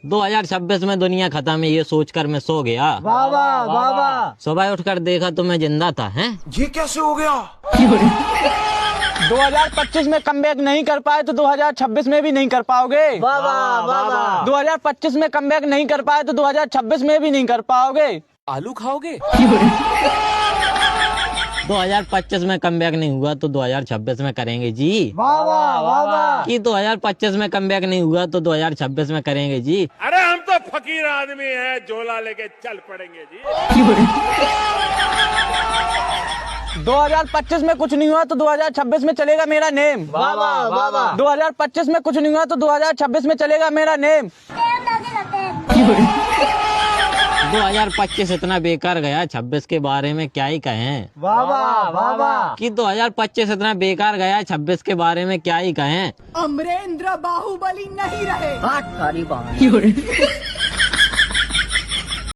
2026 में दुनिया खत्म है ये सोचकर मैं सो गया। वाह वाह वाह वाह। सुबह उठकर देखा तो मैं जिंदा था। हैं? ये कैसे हो गया? 2025 में कमबैक नहीं कर पाए तो 2026 में भी नहीं कर पाओगे। वाह वाह वाह वाह। 2025 में कमबैक नहीं कर पाए तो 2026 में भी नहीं कर पाओगे। आलू खाओगे? 2025 में कमबैक नहीं हुआ तो 2026 में करेंगे जी। वाह वाह वाह वाह। कि 2025 में कमबैक नहीं हुआ तो 2026 में करेंगे जी। अरे हम तो फकीर आदमी हैं, झोला लेके चल पड़ेंगे जी। 2025 में कुछ नहीं हुआ तो 2026 में चलेगा मेरा नेम। वाह वाह वाह वाह। 2025 में कुछ नहीं हुआ तो 2026 में चलेगा मेरा नेम। 2025 इतना बेकार गया, 26 के बारे में क्या ही कहें। वाह वाह वाह वाह। कि 2025 इतना बेकार गया, 26 के बारे में क्या ही कहें। अमरेंद्र बाहुबली नहीं रहे।